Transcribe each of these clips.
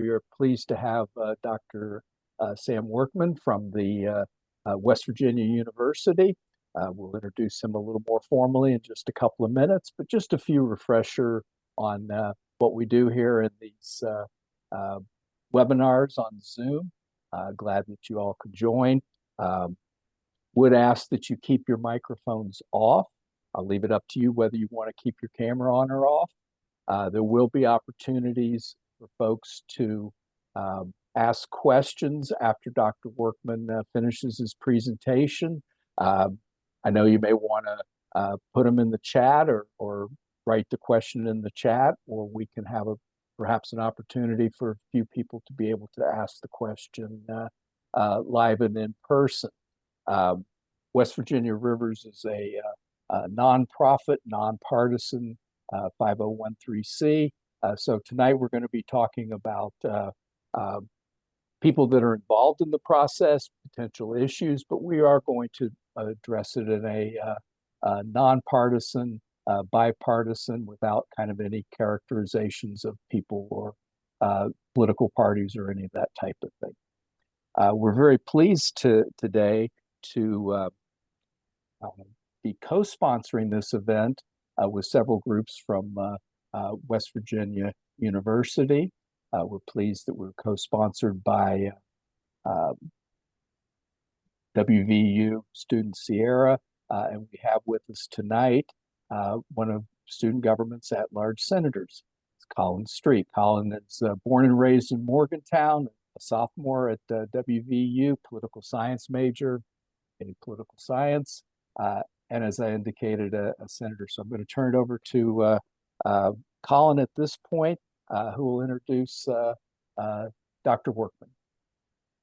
We are pleased to have Dr. Sam Workman from the West Virginia University. We'll introduce him a little more formally in just a couple of minutes, but just a few refresher on what we do here in these webinars on Zoom. Glad that you all could join. Would ask that you keep your microphones off. I'll leave it up to you whether you want to keep your camera on or off. There will be opportunities for folks to ask questions after Dr. Workman finishes his presentation. I know you may want to put them in the chat or write the question in the chat, or we can have perhaps an opportunity for a few people to be able to ask the question live and in person. West Virginia Rivers is a nonprofit, nonpartisan 5013C. So tonight we're going to be talking about people that are involved in the process, potential issues, but we are going to address it in a nonpartisan, bipartisan, without kind of any characterizations of people or political parties or any of that type of thing. We're very pleased today to be co-sponsoring this event with several groups from West Virginia University. We're pleased that we're co-sponsored by WVU Student Sierra, and we have with us tonight one of Student Government's at-large senators. It's Colin Street. Colin is born and raised in Morgantown, a sophomore at WVU, political science major in political science, and as I indicated, a senator. So I'm going to turn it over to Colin at this point, who will introduce Dr. Workman.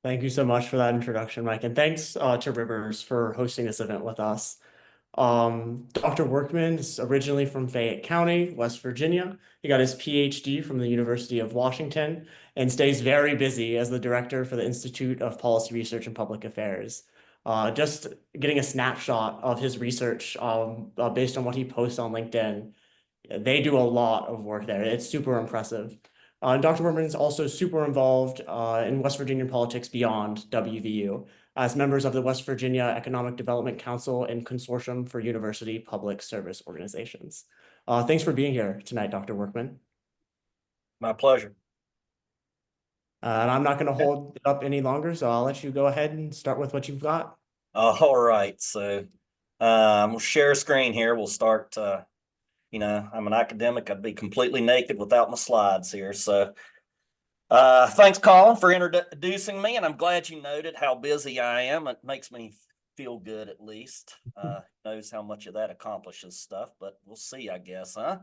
Thank you so much for that introduction, Mike, and thanks to Rivers for hosting this event with us. Dr. Workman is originally from Fayette County, West Virginia. He got his PhD from the University of Washington and stays very busy as the director for the Institute of Policy Research and Public Affairs. Just getting a snapshot of his research based on what he posts on LinkedIn. They do a lot of work there. It's super impressive. Dr. Workman is also super involved in West Virginia politics beyond WVU as members of the West Virginia Economic Development Council and Consortium for University Public Service Organizations. Thanks for being here tonight, Dr. Workman. My pleasure. And I'm not going to hold it up any longer, so I'll let you go ahead and start with what you've got. All right, so we'll share a screen here. We'll start, I'm an academic. I'd be completely naked without my slides here. So thanks, Colin, for introducing me, and I'm glad you noted how busy I am. It makes me feel good, at least. Knows how much of that accomplishes stuff, but we'll see, I guess, huh?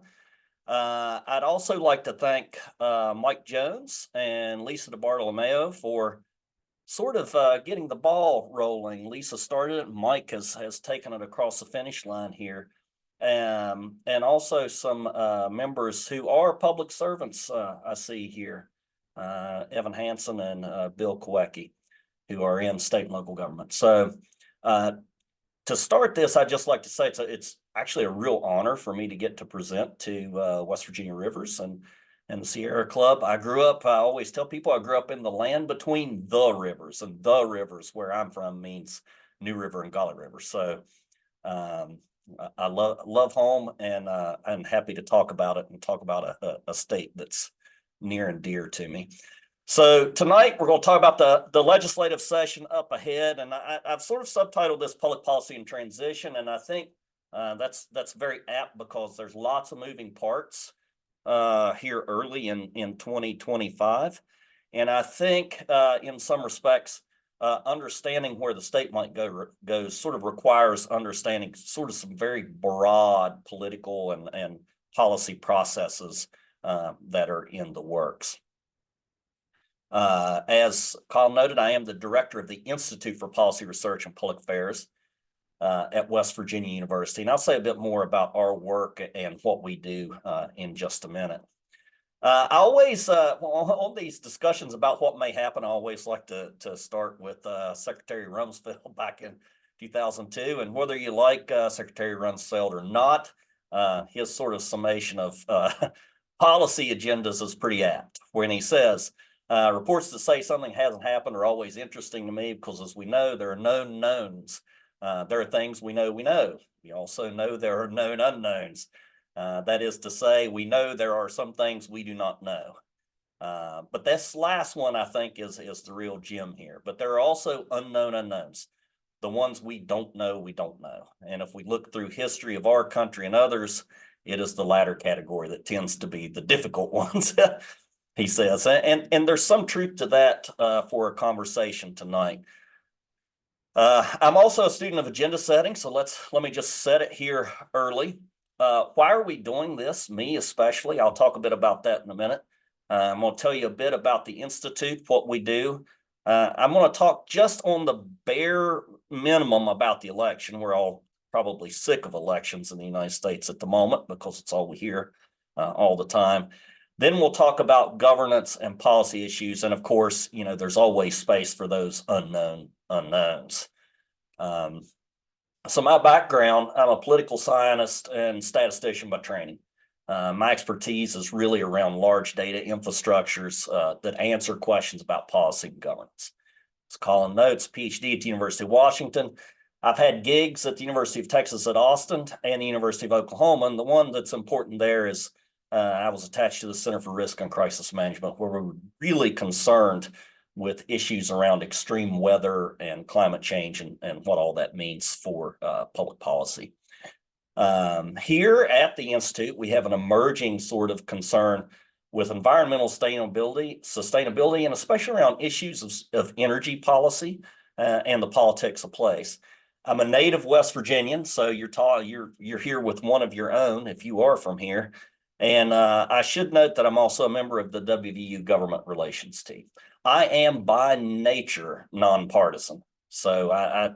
I'd also like to thank Mike Jones and Lisa DeBartolomeo for sort of getting the ball rolling. Lisa started it, and Mike has taken it across the finish line here. And also some members who are public servants I see here, Evan Hansen and Bill Kowecki, who are in state and local government. So to start this, I'd just like to say it's actually a real honor for me to get to present to West Virginia Rivers and the Sierra Club. I always tell people I grew up in the land between the rivers, and the rivers where I'm from means New River and Golly River. So I love home, and I'm happy to talk about it and talk about a state that's near and dear to me. So tonight we're going to talk about the legislative session up ahead, and I've sort of subtitled this Public Policy in Transition, and I think that's very apt because there's lots of moving parts here early in 2025, and I think in some respects understanding where the state might go sort of requires understanding sort of some very broad political and policy processes that are in the works. As Colin noted, I am the director of the Institute for Policy Research and Public Affairs at West Virginia University, and I'll say a bit more about our work and what we do in just a minute. I always, on these discussions about what may happen, I always like to start with Secretary Rumsfeld back in 2002, and whether you like Secretary Rumsfeld or not, his sort of summation of policy agendas is pretty apt when he says, Reports that say something hasn't happened are always interesting to me because, as we know, there are known knowns. There are things we know we know. We also know there are known unknowns. That is to say, we know there are some things we do not know. But this last one, I think, is the real gem here. But there are also unknown unknowns. The ones we don't know, we don't know. And if we look through history of our country and others, it is the latter category that tends to be the difficult ones, he says. And there's some truth to that for a conversation tonight. I'm also a student of agenda setting, so let me just set it here early. Why are we doing this? Me especially. I'll talk a bit about that in a minute. I'm going to tell you a bit about the Institute, what we do. I'm going to talk just on the bare minimum about the election. We're all probably sick of elections in the United States at the moment because it's all we hear all the time. Then we'll talk about governance and policy issues. And of course, you know, there's always space for those unknown unknowns. So my background, I'm a political scientist and statistician by training. My expertise is really around large data infrastructures that answer questions about policy and governance. As Colin notes, PhD at the University of Washington. I've had gigs at the University of Texas at Austin and the University of Oklahoma. And the one that's important there is I was attached to the Center for Risk and Crisis Management, where we were really concerned with issues around extreme weather and climate change and what all that means for public policy. Here at the Institute, we have an emerging sort of concern with environmental sustainability, and especially around issues of energy policy and the politics of place. I'm a native West Virginian, so you're here with one of your own if you are from here. And I should note that I'm also a member of the WVU government relations team. I am by nature nonpartisan. So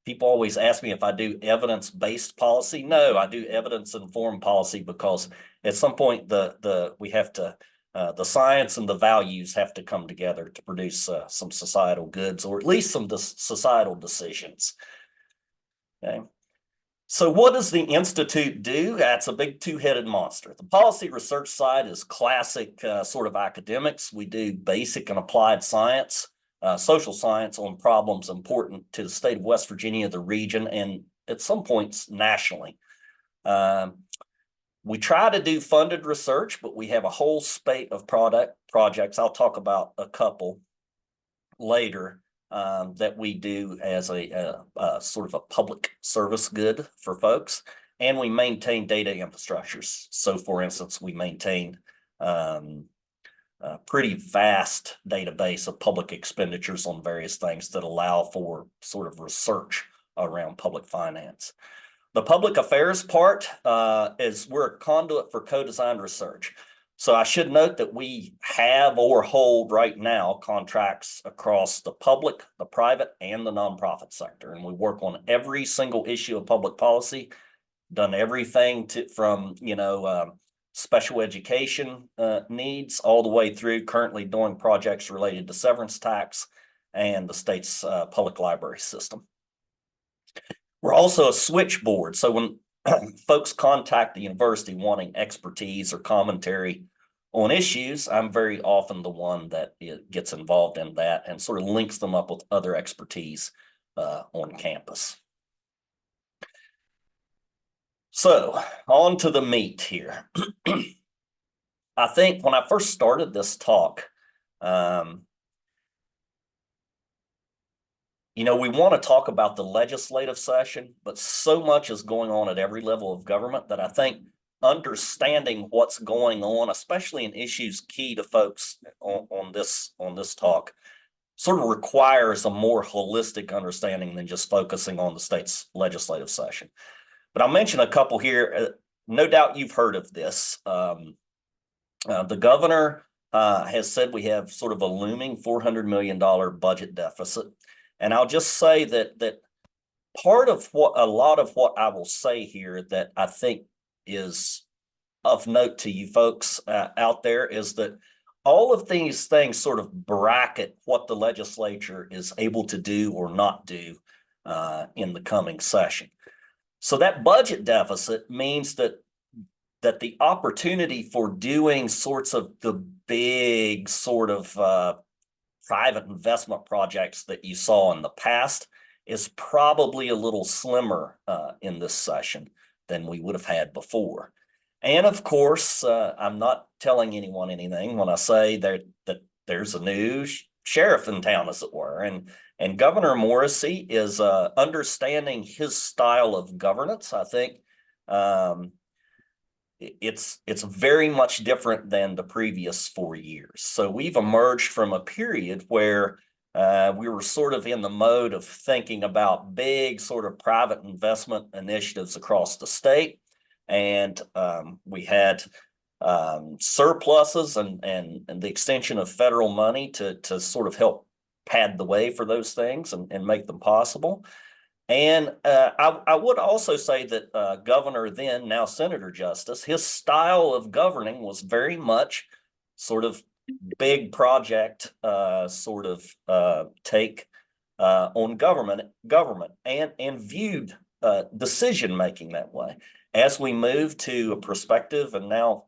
people always ask me if I do evidence-based policy. No, I do evidence-informed policy because at some point the science and the values have to come together to produce some societal goods, or at least some societal decisions. Okay. So what does the Institute do? That's a big two-headed monster. The policy research side is classic sort of academics. We do basic and applied science, social science on problems important to the state of West Virginia, the region, and at some points nationally. We try to do funded research, but we have a whole spate of projects. I'll talk about a couple later. That we do as a sort of a public service good for folks, and we maintain data infrastructures. So, for instance, we maintain a pretty vast database of public expenditures on various things that allow for sort of research around public finance. The public affairs part is we're a conduit for co-designed research. So I should note that we have or hold right now contracts across the public, the private, and the nonprofit sector. And we work on every single issue of public policy, done everything from, special education needs all the way through currently doing projects related to severance tax and the state's public library system. We're also a switchboard. So when folks contact the university wanting expertise or commentary on issues, I'm very often the one that gets involved in that and sort of links them up with other expertise on campus. So on to the meat here. I think when I first started this talk, we want to talk about the legislative session, but so much is going on at every level of government that I think understanding what's going on, especially in issues key to folks on this talk, sort of requires a more holistic understanding than just focusing on the state's legislative session. But I'll mention a couple here. No doubt you've heard of this. The governor has said we have sort of a looming $400 million budget deficit. And I'll just say that part of a lot of what I will say here that I think is of note to you folks out there is that all of these things sort of bracket what the legislature is able to do or not do in the coming session. So that budget deficit means that that the opportunity for doing sorts of the big sort of private investment projects that you saw in the past is probably a little slimmer in this session than we would have had before. And of course, I'm not telling anyone anything when I say that there's a new sheriff in town, as it were, and Governor Morrissey is understanding his style of governance. I think it's very much different than the previous 4 years. So we've emerged from a period where we were sort of in the mode of thinking about big sort of private investment initiatives across the state. And we had surpluses and the extension of federal money to sort of help pad the way for those things and make them possible. And I would also say that Governor then, now Senator Justice, his style of governing was very much sort of big project sort of take on government and viewed decision making that way. As we move to a perspective, and now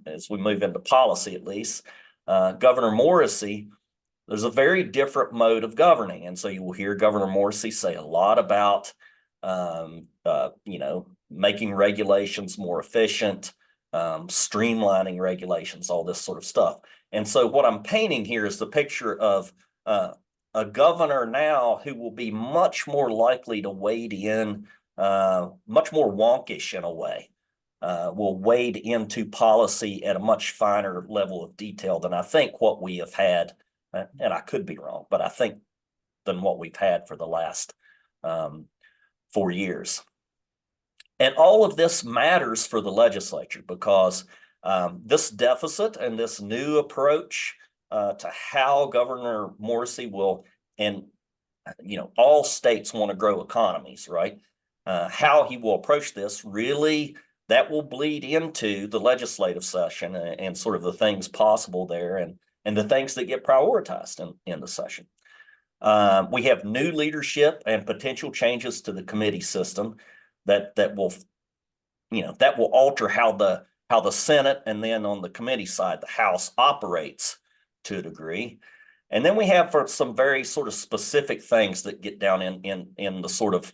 as we move into policy, at least, Governor Morrissey, there's a very different mode of governing. And so you will hear Governor Morrissey say a lot about, making regulations more efficient, streamlining regulations, all this sort of stuff. And so what I'm painting here is the picture of a governor now who will be much more likely to wade in, much more wonkish in a way, will wade into policy at a much finer level of detail than I think what we have had. And I could be wrong, but I think than what we've had for the last 4 years. And all of this matters for the legislature because this deficit and this new approach to how Governor Morrissey will, and all states want to grow economies, right? How he will approach this really, that will bleed into the legislative session and sort of the things possible there and the things that get prioritized in the session. We have new leadership and potential changes to the committee system that will alter how the Senate and then on the committee side, the House operates to a degree. And then we have for some very sort of specific things that get down in the sort of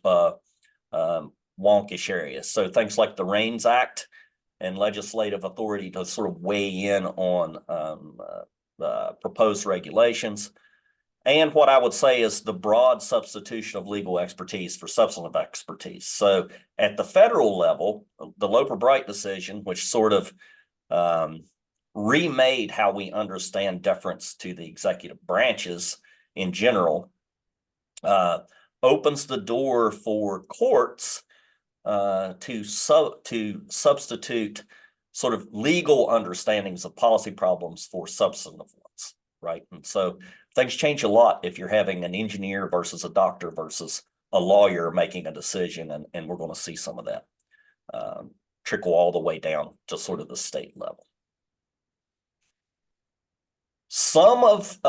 wonkish areas. So things like the REINS Act and legislative authority to sort of weigh in on proposed regulations. And what I would say is the broad substitution of legal expertise for substantive expertise. So at the federal level, the Loper-Bright decision, which sort of remade how we understand deference to the executive branches in general, opens the door for courts to substitute sort of legal understandings of policy problems for substantive ones, right? And so things change a lot if you're having an engineer versus a doctor versus a lawyer making a decision, and we're going to see some of that trickle all the way down to sort of the state level. Some of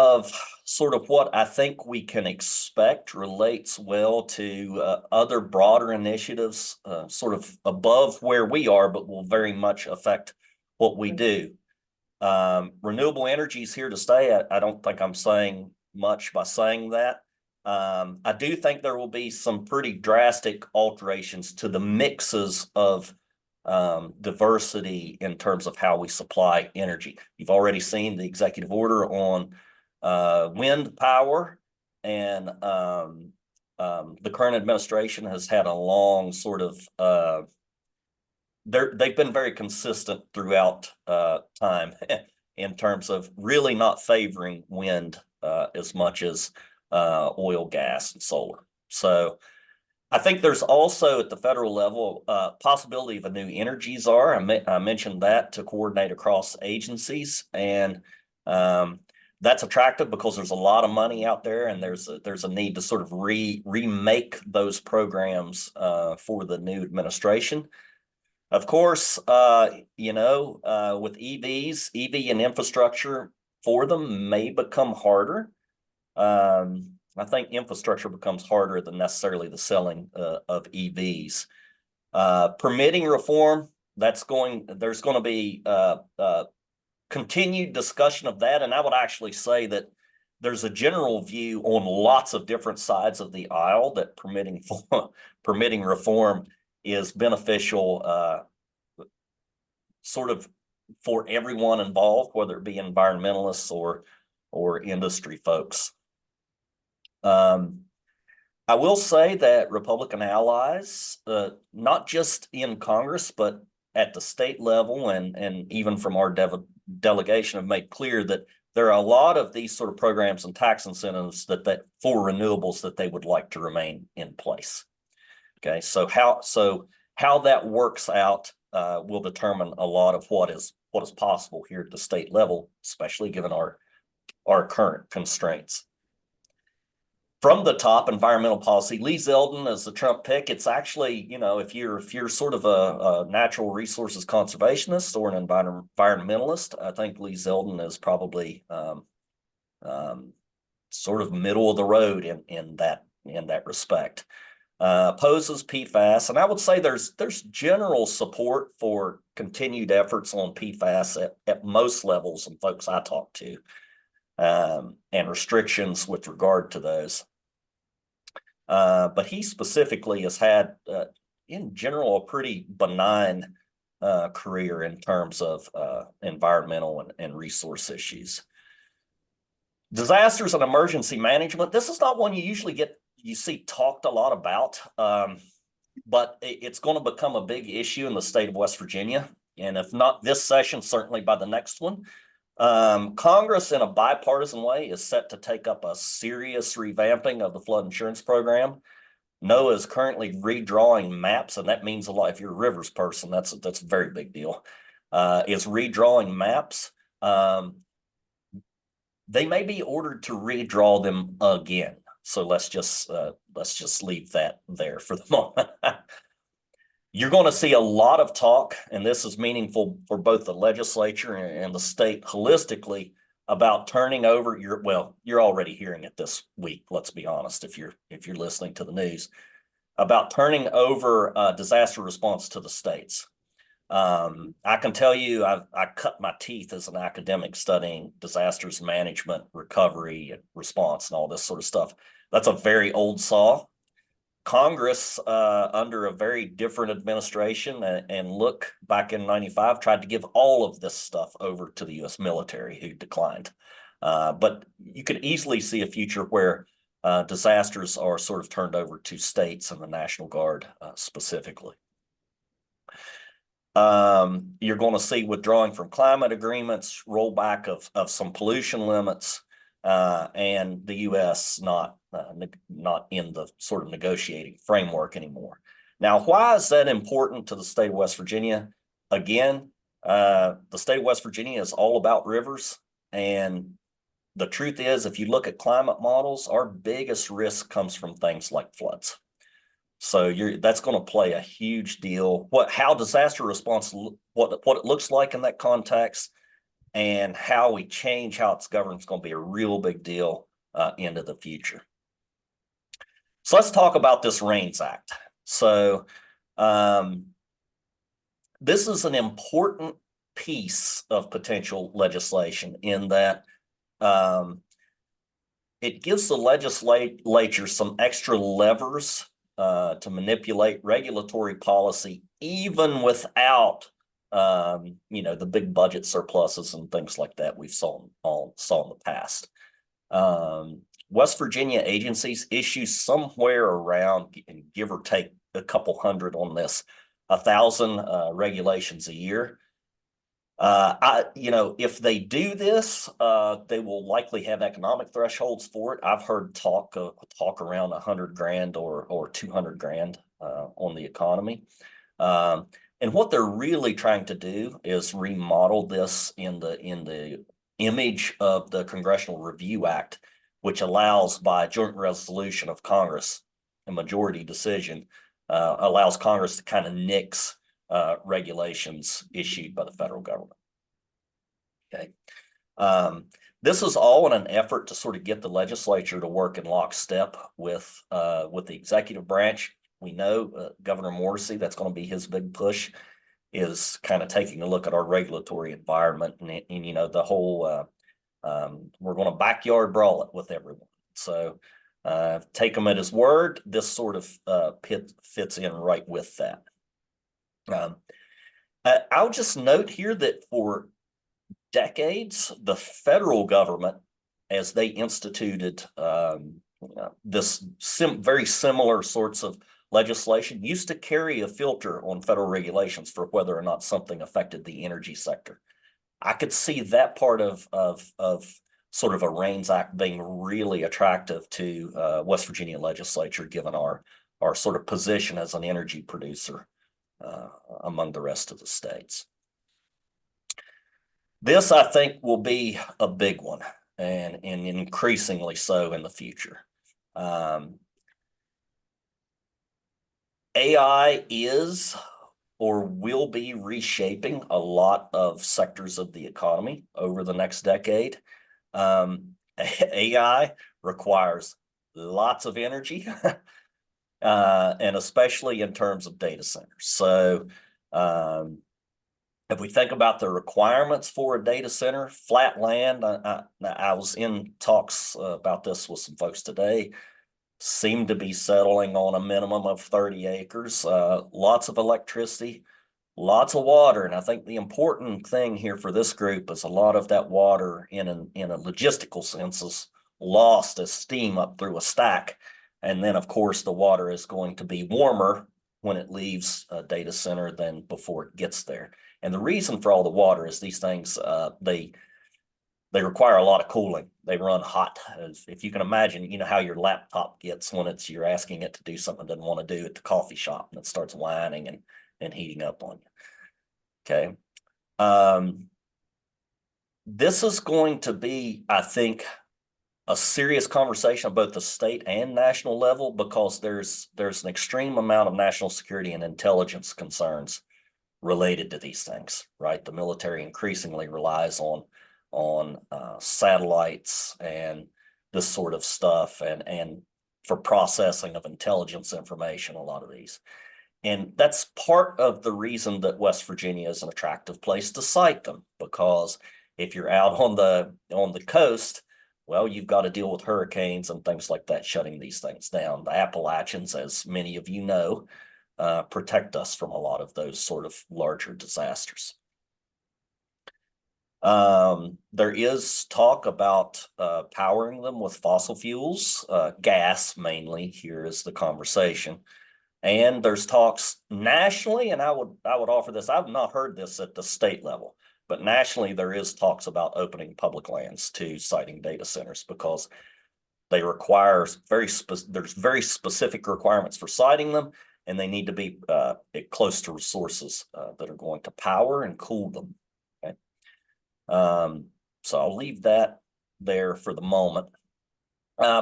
sort of what I think we can expect relates well to other broader initiatives, sort of above where we are, but will very much affect what we do. Renewable energy is here to stay. I don't think I'm saying much by saying that. I do think there will be some pretty drastic alterations to the mixes of diversity in terms of how we supply energy. You've already seen the executive order on wind power, and the current administration has had a long sort of they've been very consistent throughout time in terms of really not favoring wind as much as oil, gas, and solar. So I think there's also at the federal level possibility of a new energy czar. I mentioned that to coordinate across agencies, and that's attractive because there's a lot of money out there, and there's a need to sort of remake those programs for the new administration. Of course, with EVs, EV and infrastructure for them may become harder. I think infrastructure becomes harder than necessarily the selling of EVs. Permitting reform, there's going to be continued discussion of that. And I would actually say that there's a general view on lots of different sides of the aisle that permitting reform is beneficial, sort of for everyone involved, whether it be environmentalists or industry folks. I will say that Republican allies, not just in Congress, but at the state level and even from our delegation, have made clear that there are a lot of these sort of programs and tax incentives that for renewables that they would like to remain in place. Okay, so how that works out will determine a lot of what is possible here at the state level, especially given our current constraints. From the top, environmental policy, Lee Zeldin is the Trump pick. It's actually, if you're sort of a natural resources conservationist or an environmentalist, I think Lee Zeldin is probably sort of middle of the road in that respect. Opposes PFAS, and I would say there's general support for continued efforts on PFAS at most levels and folks I talk to, and restrictions with regard to those. But he specifically has had, in general, a pretty benign career in terms of environmental and resource issues. Disasters and emergency management. This is not one you see talked a lot about, but it's going to become a big issue in the state of West Virginia. And if not this session, certainly by the next one. Congress, in a bipartisan way, is set to take up a serious revamping of the flood insurance program. NOAA is currently redrawing maps, and that means a lot. If you're a rivers person, that's a very big deal. Is redrawing maps. They may be ordered to redraw them again. So let's just leave that there for the moment. You're going to see a lot of talk, and this is meaningful for both the legislature and the state holistically, about turning over you're already hearing it this week, let's be honest, if you're listening to the news, about turning over disaster response to the states. I can tell you, I cut my teeth as an academic studying disasters management, recovery, and response, and all this sort of stuff. That's a very old saw. Congress, under a very different administration, and look, back in '95, tried to give all of this stuff over to the U.S. military, who declined. But you could easily see a future where disasters are sort of turned over to states and the National Guard specifically. You're going to see withdrawing from climate agreements, rollback of some pollution limits, and the U.S. not in the sort of negotiating framework anymore. Now, why is that important to the state of West Virginia? Again, the state of West Virginia is all about rivers, and the truth is, if you look at climate models, our biggest risk comes from things like floods. So that's going to play a huge deal. How disaster response, what it looks like in that context, and how we change how it's governed is going to be a real big deal into the future. So let's talk about this RAINS Act. So this is an important piece of potential legislation in that it gives the legislature some extra levers to manipulate regulatory policy, even without the big budget surpluses and things like that we've saw in the past. West Virginia agencies issue somewhere around, give or take a couple hundred on this, 1,000 regulations a year. If they do this, they will likely have economic thresholds for it. I've heard talk around $100,000 or $200,000 on the economy. And what they're really trying to do is remodel this in the image of the Congressional Review Act, which allows, by joint resolution of Congress, a majority decision, allows Congress to kind of nix regulations issued by the federal government. Okay. This is all in an effort to sort of get the legislature to work in lockstep with the executive branch. We know Governor Morrissey, that's going to be his big push, is kind of taking a look at our regulatory environment and you know, the whole, we're going to backyard brawl it with everyone. So take him at his word. This sort of fits in right with that. I'll just note here that for decades, the federal government, as they instituted this very similar sorts of legislation, used to carry a filter on federal regulations for whether or not something affected the energy sector. I could see that part of sort of a RAINS Act being really attractive to West Virginia legislature, given our sort of position as an energy producer among the rest of the states. This, I think, will be a big one, and increasingly so in the future. AI is or will be reshaping a lot of sectors of the economy over the next decade. AI requires lots of energy, and especially in terms of data centers. So if we think about the requirements for a data center, flat land, I was in talks about this with some folks today, seem to be settling on a minimum of 30 acres, lots of electricity, lots of water. And I think the important thing here for this group is a lot of that water in a logistical sense is lost as steam up through a stack. And then, of course, the water is going to be warmer when it leaves a data center than before it gets there. And the reason for all the water is these things, they require a lot of cooling. They run hot. If you can imagine, you know how your laptop gets when you're asking it to do something it doesn't want to do at the coffee shop, and it starts whining and heating up on you. Okay. This is going to be, I think, a serious conversation on both the state and national level, because there's an extreme amount of national security and intelligence concerns related to these things, right? The military increasingly relies on satellites and this sort of stuff, and for processing of intelligence information, a lot of these. And that's part of the reason that West Virginia is an attractive place to site them, because if you're out on the coast, well, you've got to deal with hurricanes and things like that, shutting these things down. The Appalachians, as many of you know, protect us from a lot of those sort of larger disasters. There is talk about powering them with fossil fuels, gas mainly. Here is the conversation. And there's talks nationally, and I would offer this. I've not heard this at the state level, but nationally there is talks about opening public lands to siting data centers, because they require there's very specific requirements for siting them, and they need to be close to resources that are going to power and cool them. Okay. So I'll leave that there for the moment.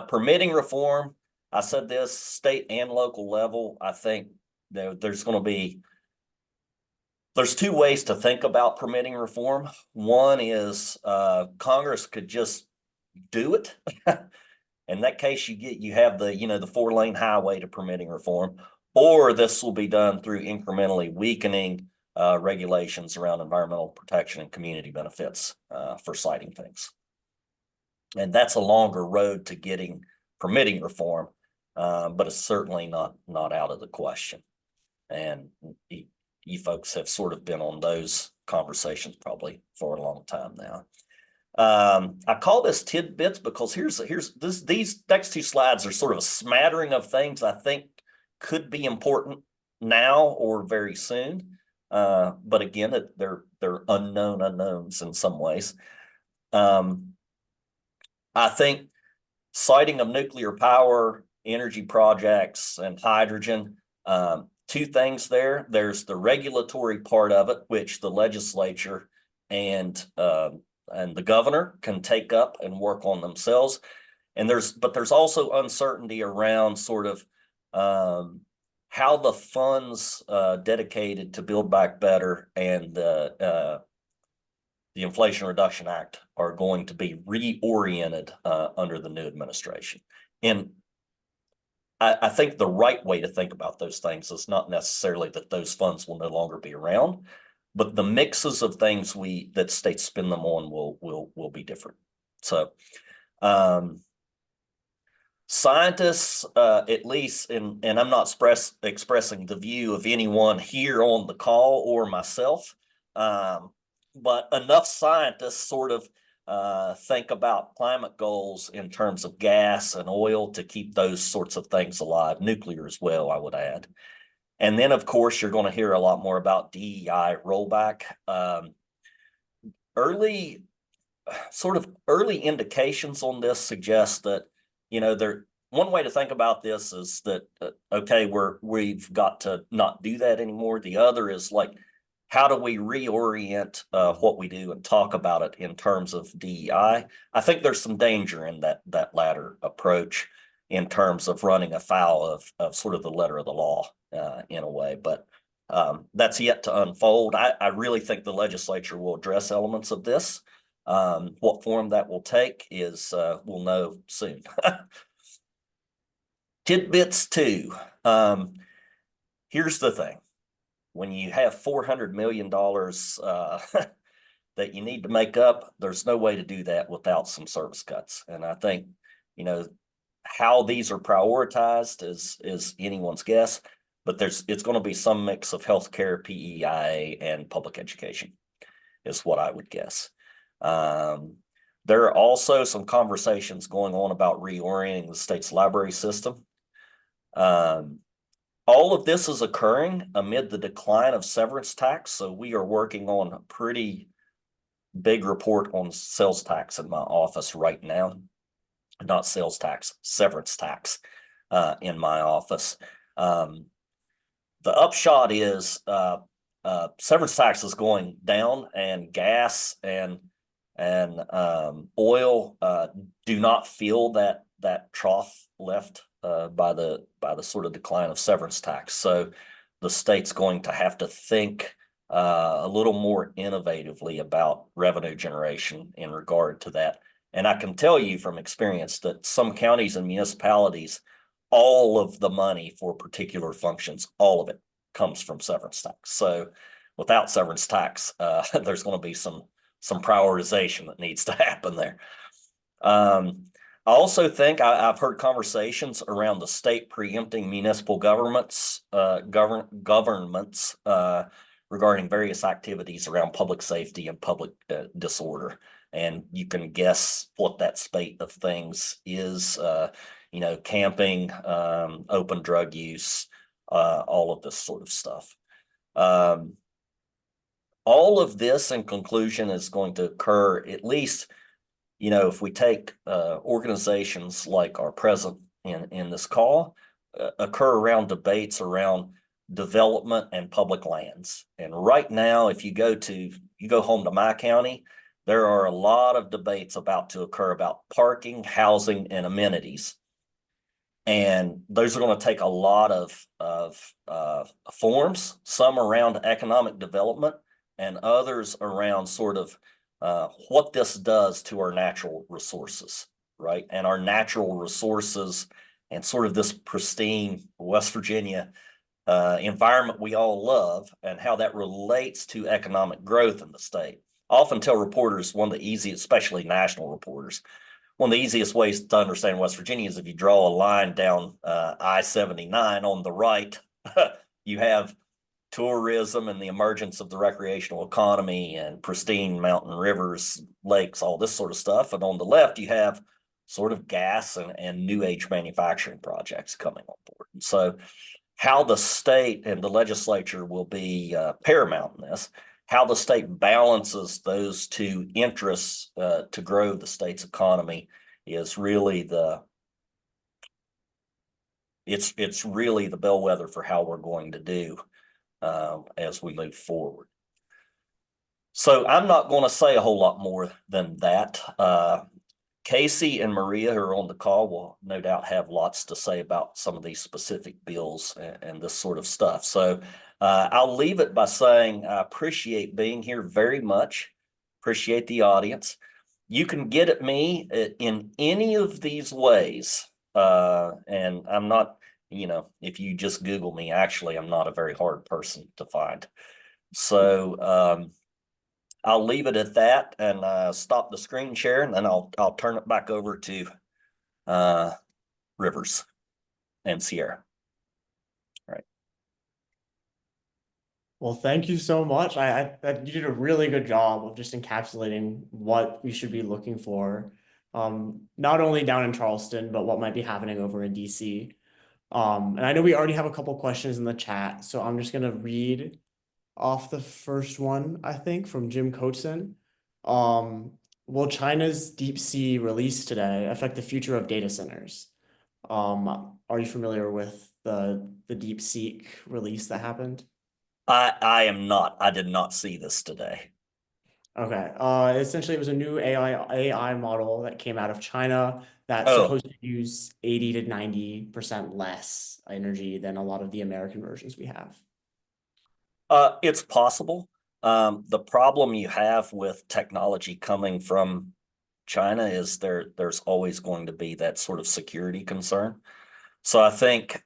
Permitting reform. I said this, state and local level. I think there's two ways to think about permitting reform. One is Congress could just do it. In that case, you have the 4-lane highway to permitting reform, or this will be done through incrementally weakening regulations around environmental protection and community benefits for siting things. And that's a longer road to getting permitting reform, but it's certainly not out of the question. And you folks have sort of been on those conversations probably for a long time now. I call this tidbits because these next two slides are sort of a smattering of things I think could be important now or very soon. But again, they're unknown unknowns in some ways. I think siting of nuclear power, energy projects, and hydrogen, two things there. There's the regulatory part of it, which the legislature and the governor can take up and work on themselves. But there's also uncertainty around sort of how the funds dedicated to Build Back Better and the Inflation Reduction Act are going to be reoriented under the new administration. And I think the right way to think about those things is not necessarily that those funds will no longer be around, but the mixes of things that states spend them on will be different. So scientists, at least, and I'm not expressing the view of anyone here on the call or myself, but enough scientists sort of think about climate goals in terms of gas and oil to keep those sorts of things alive, nuclear as well, I would add. And then, of course, you're going to hear a lot more about DEI rollback. Early indications on this suggest that, one way to think about this is that, okay, we've got to not do that anymore. The other is like, how do we reorient what we do and talk about it in terms of DEI? I think there's some danger in that latter approach in terms of running afoul of sort of the letter of the law in a way. But that's yet to unfold. I really think the legislature will address elements of this. What form that will take is we'll know soon. Tidbits too. Here's the thing. When you have $400 million that you need to make up, there's no way to do that without some service cuts. And I think, how these are prioritized is anyone's guess, but it's going to be some mix of healthcare, PEIA, and public education is what I would guess. There are also some conversations going on about reorienting the state's library system. All of this is occurring amid the decline of severance tax. So we are working on a pretty big report on sales tax in my office right now. Not sales tax, severance tax in my office. The upshot is severance tax is going down, and gas and oil do not feel that trough left by the sort of decline of severance tax. So the state's going to have to think a little more innovatively about revenue generation in regard to that. And I can tell you from experience that some counties and municipalities, all of the money for particular functions, all of it comes from severance tax. So without severance tax, there's going to be some prioritization that needs to happen there. I also think I've heard conversations around the state preempting municipal governments regarding various activities around public safety and public disorder. And you can guess what that spate of things is, camping, open drug use, all of this sort of stuff. All of this in conclusion is going to occur, at least, if we take organizations like our present in this call, occur around debates around development and public lands. And right now, if you go home to my county, there are a lot of debates about to occur about parking, housing, and amenities. And those are going to take a lot of forms, some around economic development and others around sort of what this does to our natural resources, right? And our natural resources and sort of this pristine West Virginia environment we all love, and how that relates to economic growth in the state. I often tell reporters one of the easiest, especially national reporters, one of the easiest ways to understand West Virginia is if you draw a line down I-79 on the right, you have tourism and the emergence of the recreational economy and pristine mountain rivers, lakes, all this sort of stuff. And on the left, you have sort of gas and new age manufacturing projects coming on board. And so how the state and the legislature will be paramount in this, how the state balances those two interests to grow the state's economy is really it's really the bellwether for how we're going to do as we move forward. So I'm not going to say a whole lot more than that. Casey and Maria, who are on the call, will no doubt have lots to say about some of these specific bills and this sort of stuff. So I'll leave it by saying I appreciate being here very much. Appreciate the audience. You can get at me in any of these ways. And I'm not if you just Google me, actually, I'm not a very hard person to find. So I'll leave it at that and stop the screen share, and then I'll turn it back over to Rivers and Sierra. All right. Well, thank you so much. You did a really good job of just encapsulating what we should be looking for, not only down in Charleston, but what might be happening over in DC. And I know we already have a couple questions in the chat, so I'm just gonna read off the first one, I think, from Jim Coatson. Will China's deep sea release today affect the future of data centers? Are you familiar with the DeepSeek release that happened? I am not. I did not see this today. Okay. Essentially, it was a new AI model that came out of China that's Oh, supposed to use 80 to 90% less energy than a lot of the American versions we have. it's possible. The problem you have with technology coming from China is there's always going to be that sort of security concern. So I think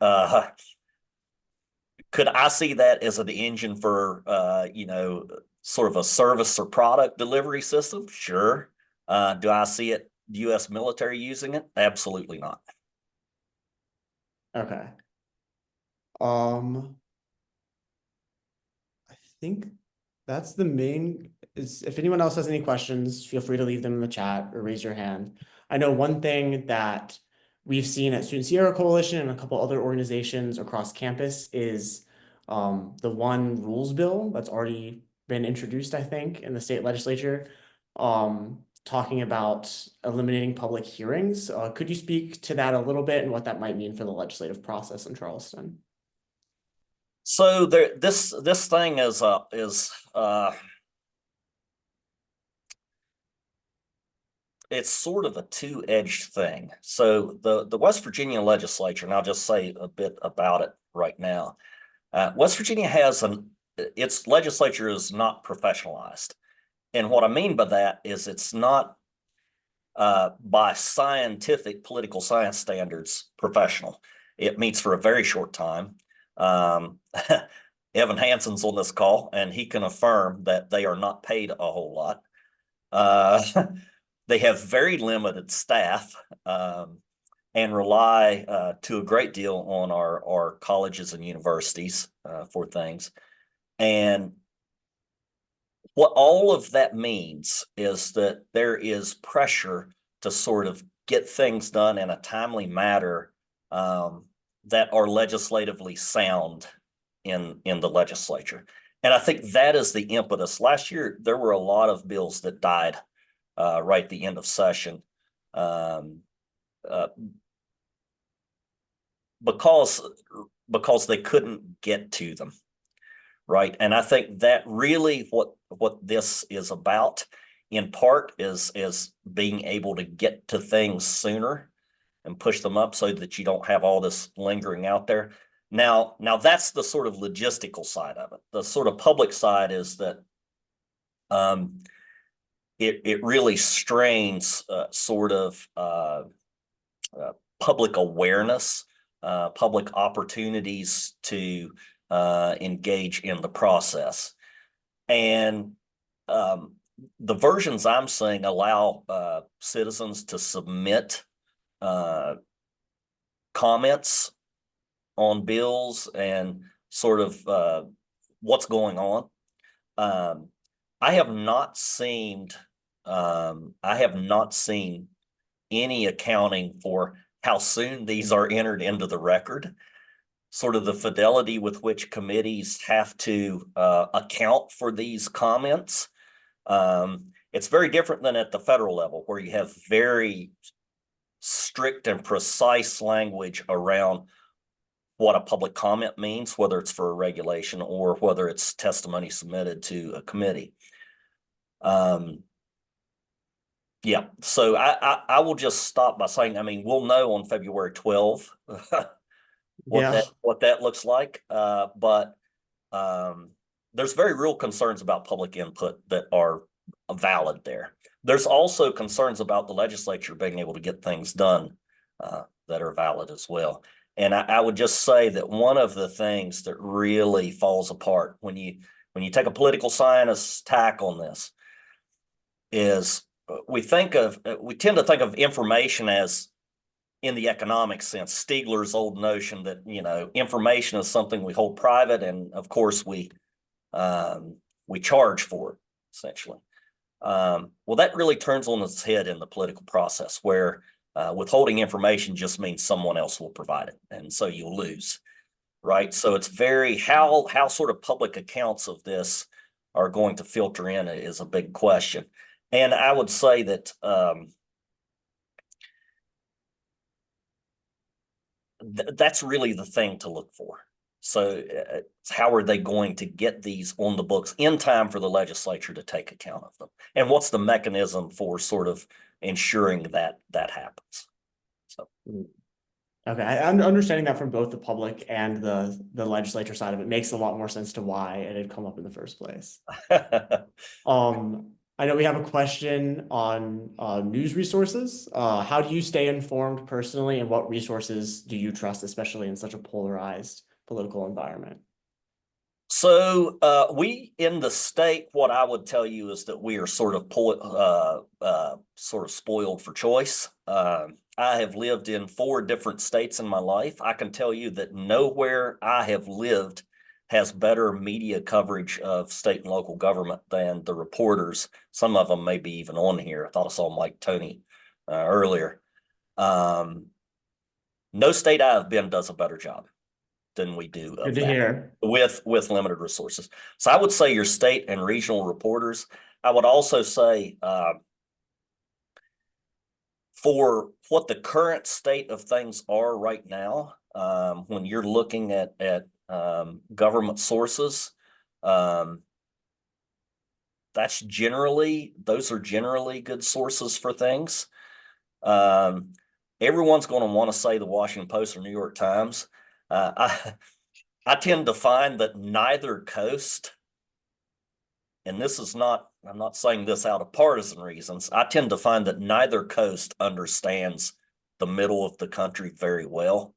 could I see that as an engine for sort of a service or product delivery system? Sure. Do I see it U.S. military using it? Absolutely not. Okay. I think that's the main is if anyone else has any questions, feel free to leave them in the chat or raise your hand. I know one thing that we've seen at Student Sierra Coalition and a couple other organizations across campus is the one rules bill that's already been introduced, I think, in the state legislature, talking about eliminating public hearings. Could you speak to that a little bit and what that might mean for the legislative process in Charleston? So this thing is it's sort of a two-edged thing. So the West Virginia legislature, and I'll just say a bit about it right now. West Virginia has its legislature is not professionalized. And what I mean by that is it's not by scientific political science standards professional. It meets for a very short time. Evan Hansen's on this call, and he can affirm that they are not paid a whole lot. They have very limited staff and rely to a great deal on our colleges and universities for things. And what all of that means is that there is pressure to sort of get things done in a timely manner that are legislatively sound in the legislature. And I think that is the impetus. Last year, there were a lot of bills that died right at the end of session because they couldn't get to them. Right. And I think that really what this is about in part is being able to get to things sooner and push them up so that you don't have all this lingering out there. Now that's the sort of logistical side of it. The sort of public side is that it really strains sort of public awareness, public opportunities to engage in the process. And the versions I'm seeing allow citizens to submit comments on bills and sort of what's going on. I have not seen any accounting for how soon these are entered into the record, sort of the fidelity with which committees have to account for these comments. It's very different than at the federal level, where you have very strict and precise language around what a public comment means, whether it's for a regulation or whether it's testimony submitted to a committee. Yeah, so I will just stop by saying, I mean, we'll know on February 12th what that looks like. But there's very real concerns about public input that are valid there. There's also concerns about the legislature being able to get things done that are valid as well. And I would just say that one of the things that really falls apart when you take a political scientist's tack on this is we tend to think of information as in the economic sense, Stiegler's old notion that, information is something we hold private, and of course we charge for it, essentially. Well, that really turns on its head in the political process, where withholding information just means someone else will provide it, and so you'll lose, right? So it's how sort of public accounts of this are going to filter in is a big question. And I would say that that's really the thing to look for. So how are they going to get these on the books in time for the legislature to take account of them? And what's the mechanism for sort of ensuring that happens? So. Okay, I'm understanding that from both the public and the legislature side of it makes a lot more sense to why it had come up in the first place. I know we have a question on news resources. How do you stay informed personally, and what resources do you trust, especially in such a polarized political environment? So we in the state, what I would tell you is that we are sort of spoiled for choice. I have lived in 4 different states in my life. I can tell you that nowhere I have lived has better media coverage of state and local government than the reporters. Some of them may be even on here. I thought I saw Mike Tony earlier. No state I have been does a better job than we do of Good to that hear. with limited resources. So I would say your state and regional reporters. I would also say for what the current state of things are right now, when you're looking at government sources, those are generally good sources for things. Everyone's going to want to say the Washington Post or New York Times. I tend to find that neither coast, and I'm not saying this out of partisan reasons, I tend to find that neither coast understands the middle of the country very well.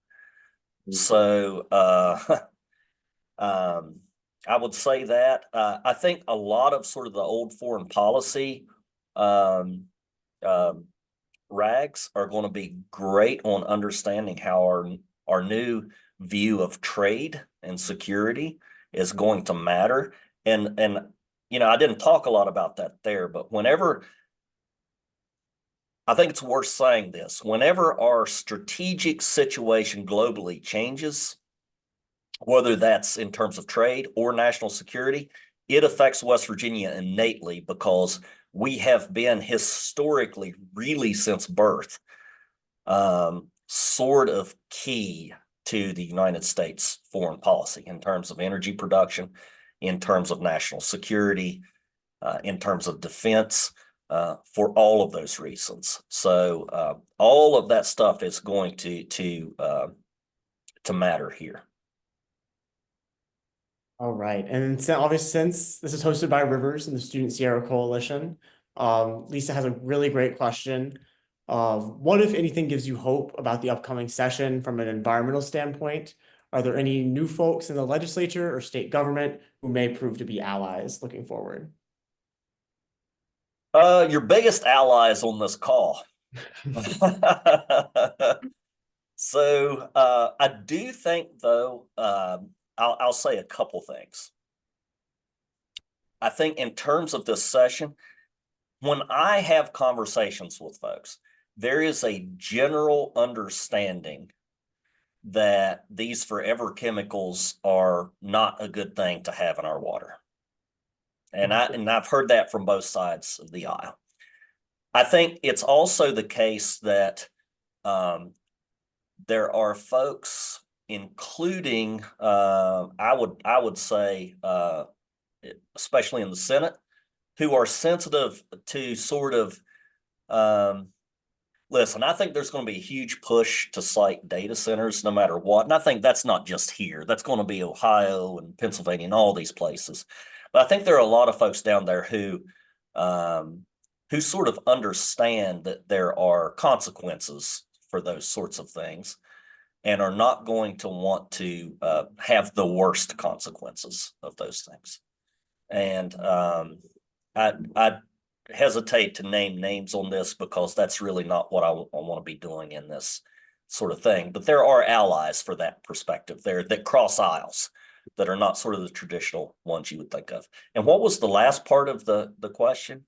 So I would say that. I think a lot of sort of the old foreign policy rags are going to be great on understanding how our new view of trade and security is going to matter. And I didn't talk a lot about that there, but I think it's worth saying this, whenever our strategic situation globally changes, whether that's in terms of trade or national security, it affects West Virginia innately, because we have been historically, really since birth, sort of key to the United States foreign policy in terms of energy production, in terms of national security, in terms of defense, for all of those reasons. So all of that stuff is going to matter here. All right, and obviously, since this is hosted by Rivers and the Student Sierra Coalition, Lisa has a really great question. What, if anything, gives you hope about the upcoming session from an environmental standpoint? Are there any new folks in the legislature or state government who may prove to be allies looking forward? Your biggest allies on this call. So I do think, though, I'll say a couple things. I think in terms of this session, when I have conversations with folks, there is a general understanding that these forever chemicals are not a good thing to have in our water. And I've heard that from both sides of the aisle. I think it's also the case that there are folks, including I would say, especially in the Senate, who are sensitive to sort of listen. I think there's going to be a huge push to site data centers no matter what, and I think that's not just here. That's going to be Ohio and Pennsylvania and all these places. But I think there are a lot of folks down there who sort of understand that there are consequences for those sorts of things. and are not going to want to have the worst consequences of those things. And I hesitate to name names on this because that's really not what I want to be doing in this sort of thing. But there are allies for that perspective there that cross aisles, that are not sort of the traditional ones you would think of. And what was the last part of the question?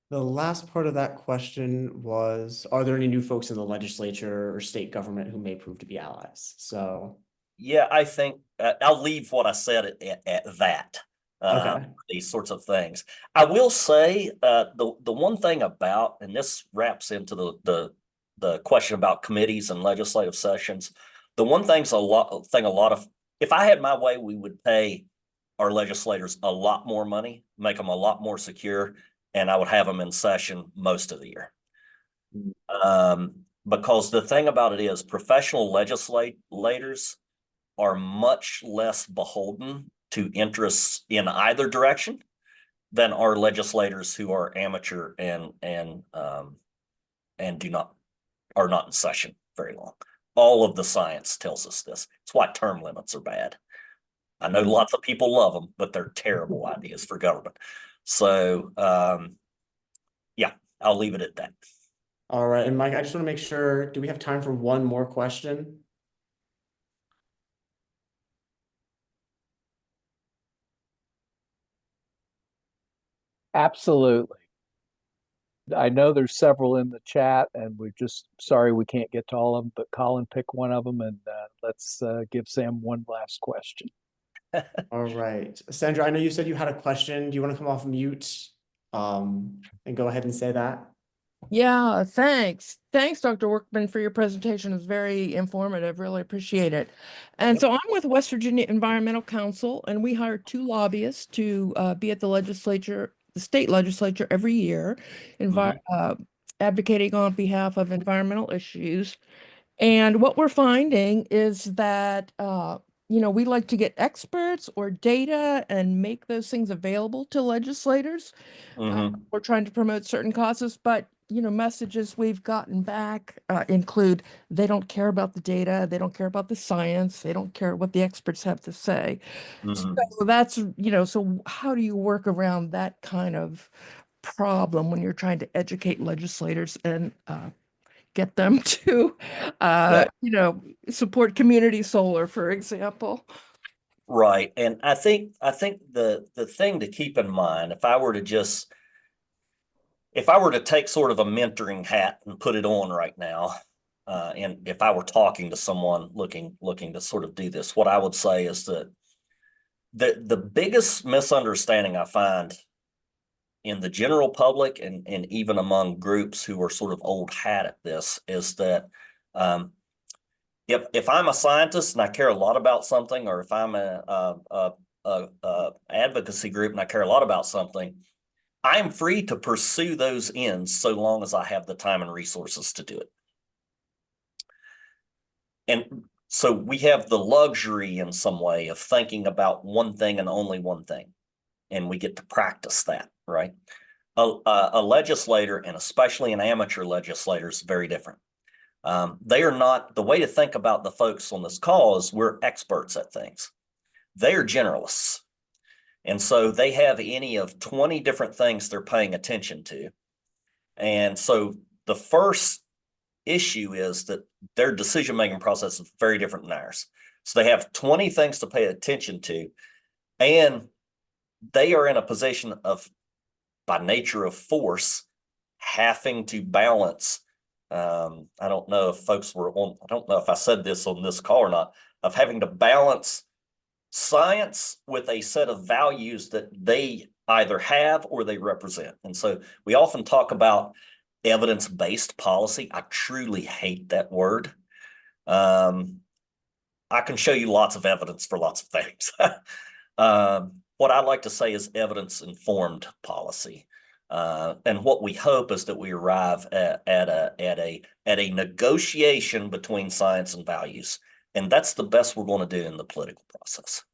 The last part of that question was, are there any new folks in the legislature or state government who may prove to be allies? So, Yeah, I think I'll leave what I said at that. okay. These sorts of things. I will say the one thing about, and this wraps into the question about committees and legislative sessions. The one thing's a lot of, if I had my way, we would pay our legislators a lot more money, make them a lot more secure, and I would have them in session most of the year. Because the thing about it is, professional legislators are much less beholden to interests in either direction than our legislators who are amateur and are not in session very long. All of the science tells us this. It's why term limits are bad. I know lots of people love them, but they're terrible ideas for government. So yeah, I'll leave it at that. All right. And Mike, I just want to make sure, do we have time for one more question? Absolutely. I know there's several in the chat, and we're just sorry we can't get to all of them, but Colin, pick one of them, and let's give Sam one last question. All right. Sandra, I know you said you had a question. Do you want to come off mute and go ahead and say that? Yeah, thanks. Thanks, Dr. Workman, for your presentation. It was very informative. Really appreciate it. And so I'm with West Virginia Environmental Council, and we hire 2 lobbyists to be at the legislature, the state legislature every year, advocating on behalf of environmental issues. And what we're finding is that, we like to get experts or data and make those things available to legislators. We're trying to promote certain causes, but messages we've gotten back include they don't care about the data, they don't care about the science, they don't care what the experts have to say. So that's, so how do you work around that kind of problem when you're trying to educate legislators and get them to, support community solar, for example? Right. And I think the thing to keep in mind, if I were to take sort of a mentoring hat and put it on right now, and if I were talking to someone looking to sort of do this, what I would say is that the biggest misunderstanding I find in the general public and even among groups who are sort of old hat at this is that if I'm a scientist and I care a lot about something, or if I'm a advocacy group and I care a lot about something, I'm free to pursue those ends so long as I have the time and resources to do it. And so we have the luxury in some way of thinking about one thing and only one thing, and we get to practice that, right? A legislator, and especially an amateur legislator, is very different. They are not, the way to think about the folks on this call is we're experts at things. They are generalists. And so they have any of 20 different things they're paying attention to. And so the first issue is that their decision-making process is very different than ours. So they have 20 things to pay attention to, and they are in a position of, by nature of force, having to balance. I don't know if folks were on, I don't know if I said this on this call or not, of having to balance science with a set of values that they either have or they represent. And so we often talk about evidence-based policy. I truly hate that word. I can show you lots of evidence for lots of things. What I like to say is evidence-informed policy. And what we hope is that we arrive at a negotiation between science and values. And that's the best we're going to do in the political process.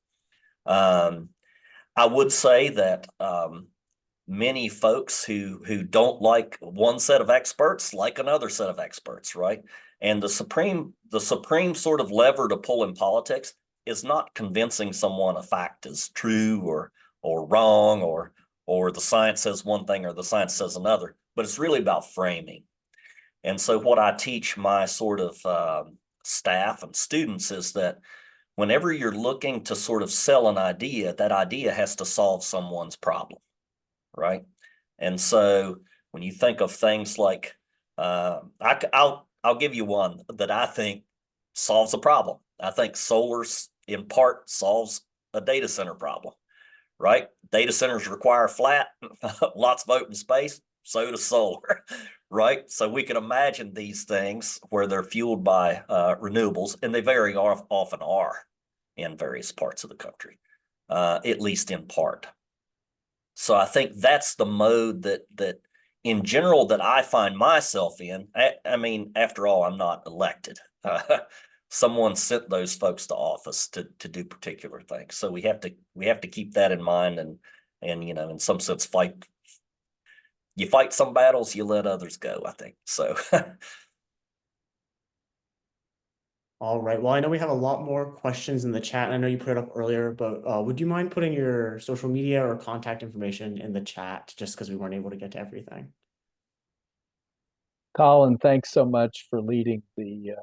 I would say that many folks who don't like one set of experts like another set of experts, right? And the supreme sort of lever to pull in politics is not convincing someone a fact is true or wrong, or the science says one thing or the science says another, but it's really about framing. And so what I teach my sort of staff and students is that whenever you're looking to sort of sell an idea, that idea has to solve someone's problem, right? And so when you think of things like, I'll give you one that I think solves a problem. I think solar in part solves a data center problem, right? Data centers require flat, lots of open space, so does solar, right? So we can imagine these things where they're fueled by renewables, and they very often are in various parts of the country, at least in part. So I think that's the mode that in general that I find myself in. I mean, after all, I'm not elected. Someone sent those folks to office to do particular things. So we have to keep that in mind, and you know, in some sense, you fight some battles, you let others go, I think. So All right. Well, I know we have a lot more questions in the chat, and I know you put it up earlier, but would you mind putting your social media or contact information in the chat, just because we weren't able to get to everything? Colin, thanks so much for leading the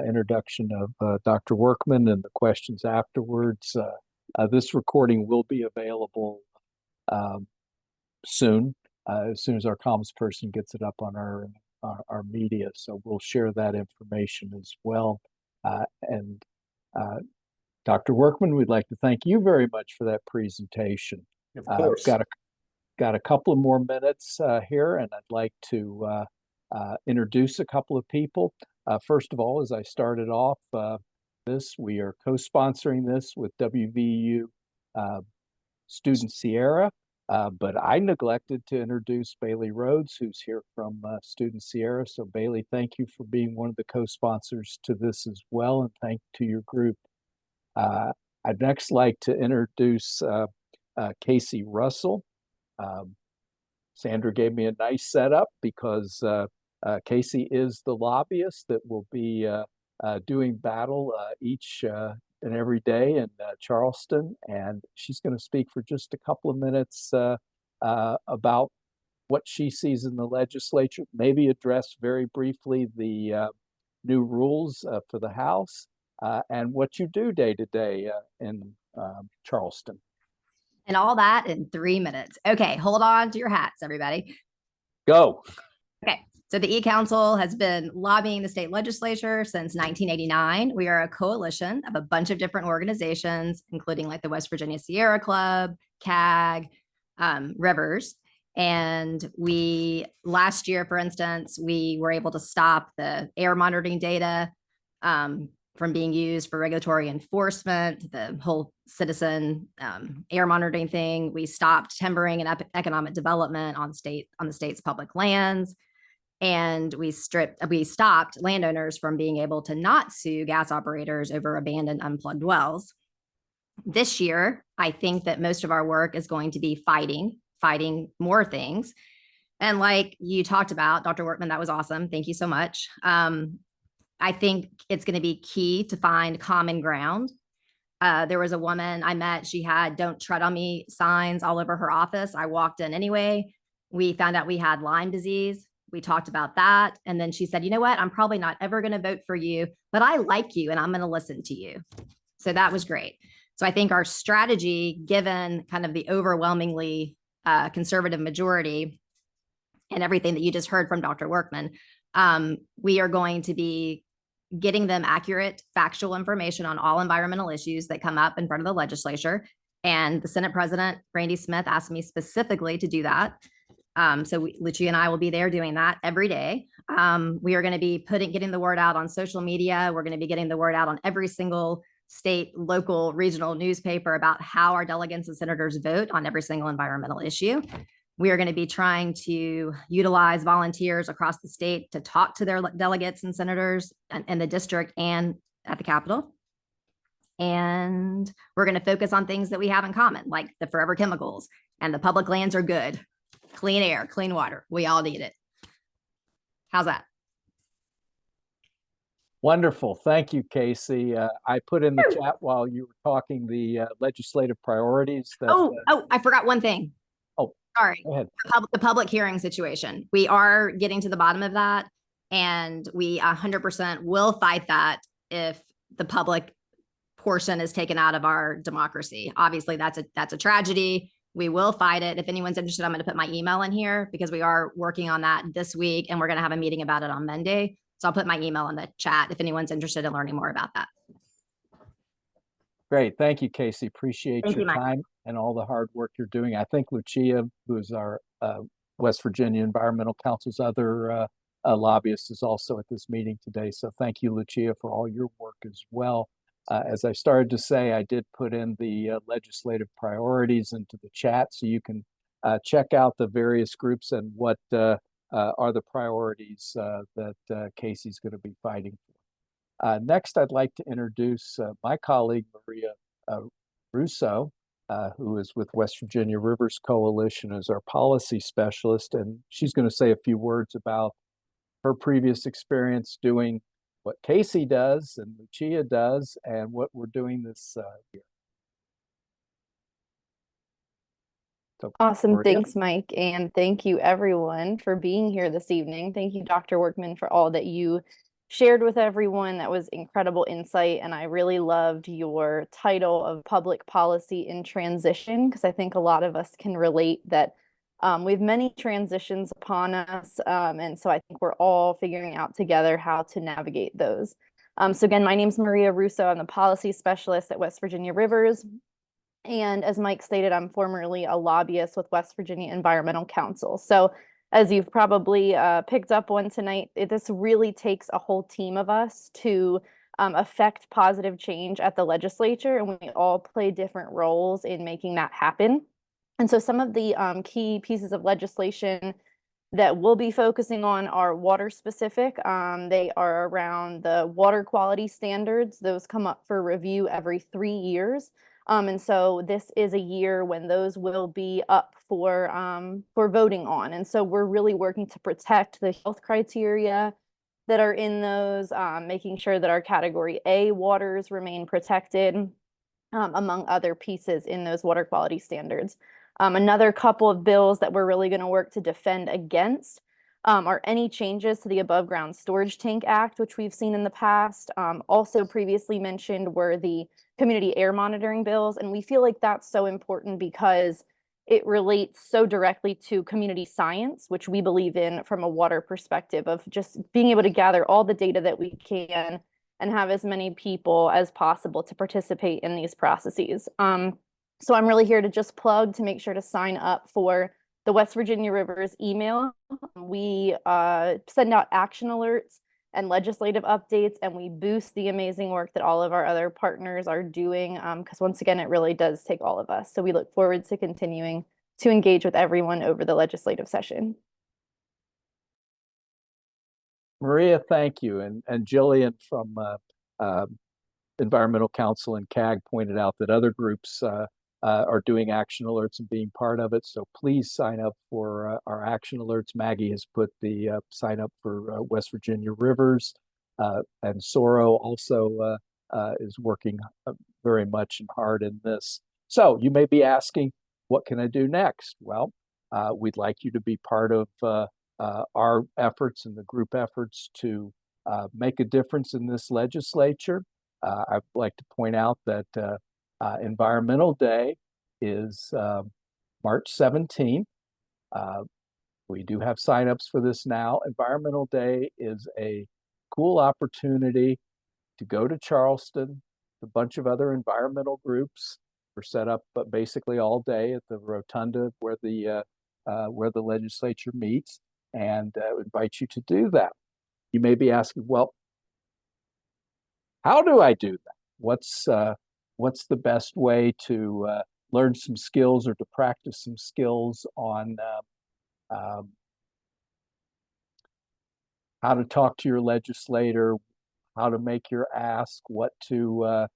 introduction of Dr. Workman and the questions afterwards. This recording will be available soon, as soon as our comms person gets it up on our media. So we'll share that information as well. And Dr. Workman, we'd like to thank you very much for that presentation. of course. Got a couple of more minutes here, and I'd like to introduce a couple of people. First of all, as I started off we are co-sponsoring this with WVU Student Sierra, but I neglected to introduce Bailey Rhodes, who's here from Student Sierra. So Bailey, thank you for being one of the co-sponsors to this as well, and thank to your group. I'd next like to introduce Casey Russell. Sandra gave me a nice setup because Casey is the lobbyist that will be doing battle each and every day in Charleston, and she's going to speak for just a couple of minutes about what she sees in the legislature, maybe address very briefly the new rules for the House, and what you do day to day in Charleston. And all that in 3 minutes. Okay, hold on to your hats, everybody. Go. Okay, so the E-Council has been lobbying the state legislature since 1989. We are a coalition of a bunch of different organizations, including like the West Virginia Sierra Club, CAG, Rivers. And last year, for instance, we were able to stop the air monitoring data from being used for regulatory enforcement, the whole citizen air monitoring thing. We stopped timbering and economic development on the state's public lands. And we stopped landowners from being able to not sue gas operators over abandoned unplugged wells. This year, I think that most of our work is going to be fighting more things. And like you talked about, Dr. Workman, that was awesome. Thank you so much. I think it's going to be key to find common ground. There was a woman I met, she had "Don't tread on me" signs all over her office. I walked in anyway. We found out we had Lyme disease. We talked about that. And then she said, you know what? I'm probably not ever going to vote for you, but I like you and I'm going to listen to you. So that was great. So I think our strategy, given kind of the overwhelmingly conservative majority and everything that you just heard from Dr. Workman, we are going to be getting them accurate, factual information on all environmental issues that come up in front of the legislature. And the Senate President, Randy Smith, asked me specifically to do that. So Lucia and I will be there doing that every day. We are going to be getting the word out on social media. We're going to be getting the word out on every single state, local, regional newspaper about how our delegates and senators vote on every single environmental issue. We are going to be trying to utilize volunteers across the state to talk to their delegates and senators in the district and at the Capitol. And we're going to focus on things that we have in common, like the forever chemicals and the public lands are good, clean air, clean water. We all need it. How's that? Wonderful. Thank you, Casey. I put in the chat while you were talking the legislative priorities that. I forgot one thing. Oh, sorry. Go ahead. The public hearing situation. We are getting to the bottom of that, and we 100% will fight that if the public portion is taken out of our democracy. Obviously, that's a tragedy. We will fight it. If anyone's interested, I'm going to put my email in here because we are working on that this week, and we're going to have a meeting about it on Monday. So I'll put my email in the chat if anyone's interested in learning more about that. Great. Thank you, Casey. Appreciate Thank your you, Mike. time and all the hard work you're doing. I think Lucia, who is our West Virginia Environmental Council's other lobbyist, is also at this meeting today. So thank you, Lucia, for all your work as well. As I started to say, I did put in the legislative priorities into the chat, so you can check out the various groups and what are the priorities that Casey's going to be fighting for. Next, I'd like to introduce my colleague, Maria Russo, who is with West Virginia Rivers Coalition as our policy specialist, and she's going to say a few words about her previous experience doing what Casey does and Lucia does and what we're doing this year. So, Awesome. Maria? Thanks, Mike. And thank you, everyone, for being here this evening. Thank you, Dr. Workman, for all that you shared with everyone. That was incredible insight. And I really loved your title of Public Policy in Transition, because I think a lot of us can relate that we have many transitions upon us. And so I think we're all figuring out together how to navigate those. So again, my name is Maria Russo. I'm the policy specialist at West Virginia Rivers. And as Mike stated, I'm formerly a lobbyist with West Virginia Environmental Council. So as you've probably picked up on tonight, this really takes a whole team of us to affect positive change at the legislature, and we all play different roles in making that happen. And so some of the key pieces of legislation that we'll be focusing on are water specific. They are around the water quality standards. Those come up for review every 3 years. And so this is a year when those will be up for voting on. And so we're really working to protect the health criteria that are in those, making sure that our category A waters remain protected, among other pieces in those water quality standards. Another couple of bills that we're really going to work to defend against are any changes to the Above Ground Storage Tank Act, which we've seen in the past. Also previously mentioned were the community air monitoring bills. And we feel like that's so important because it relates so directly to community science, which we believe in from a water perspective of just being able to gather all the data that we can and have as many people as possible to participate in these processes. So I'm really here to just plug to make sure to sign up for the West Virginia Rivers email. We send out action alerts and legislative updates, and we boost the amazing work that all of our other partners are doing, because once again, it really does take all of us. So we look forward to continuing to engage with everyone over the legislative session. Maria, thank you. And Jillian from Environmental Council and CAG pointed out that other groups are doing action alerts and being part of it. So please sign up for our action alerts. Maggie has put the sign up for West Virginia Rivers, and Soro also is working very much and hard in this. So you may be asking, what can I do next? Well, we'd like you to be part of our efforts and the group efforts to make a difference in this legislature. I'd like to point out that Environmental Day is March 17th. We do have signups for this now. Environmental Day is a cool opportunity to go to Charleston. A bunch of other environmental groups were set up, but basically all day at the rotunda where the legislature meets, and invite you to do that. You may be asking, well, how do I do that? What's the best way to learn some skills or to practice some skills on how to talk to your legislator, how to make your ask, what they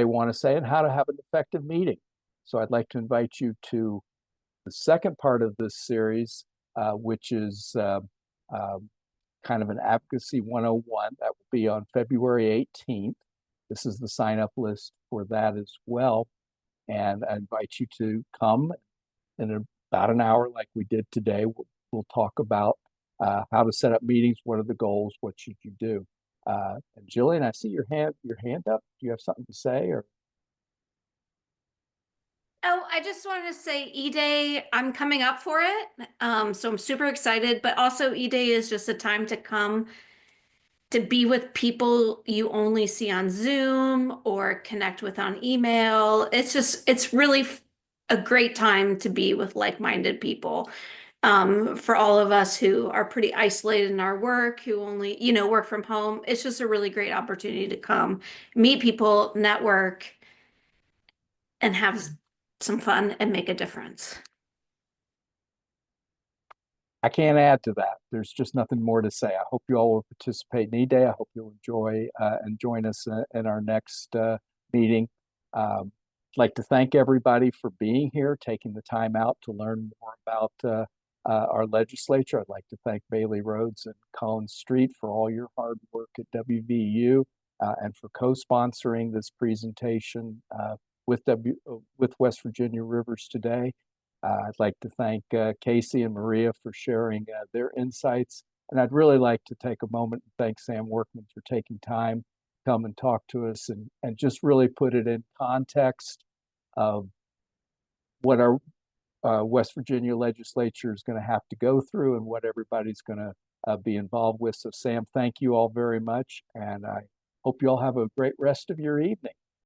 want to say, and how to have an effective meeting. So I'd like to invite you to the second part of this series, which is kind of an advocacy 101 that will be on February 18th. This is the sign up list for that as well. And I invite you to come in about an hour like we did today. We'll talk about how to set up meetings, what are the goals, what should you do. And Jillian, I see your hand up. Do you have something to say? Or Oh, I just wanted to say E-Day, I'm coming up for it. So I'm super excited, but also E-Day is just a time to come to be with people you only see on Zoom or connect with on email. It's really a great time to be with like-minded people. For all of us who are pretty isolated in our work, who only, work from home, it's just a really great opportunity to come meet people, network, and have some fun and make a difference. I can't add to that. There's just nothing more to say. I hope you all will participate in E-Day. I hope you'll enjoy and join us in our next meeting. I'd like to thank everybody for being here, taking the time out to learn more about our legislature. I'd like to thank Bailey Rhodes and Collins Street for all your hard work at WVU and for co-sponsoring this presentation with West Virginia Rivers today. I'd like to thank Casey and Maria for sharing their insights. And I'd really like to take a moment and thank Sam Workman for taking time to come and talk to us and just really put it in context of what our West Virginia legislature is going to have to go through and what everybody's going to be involved with. So Sam, thank you all very much. And I hope you all have a great rest of your evening.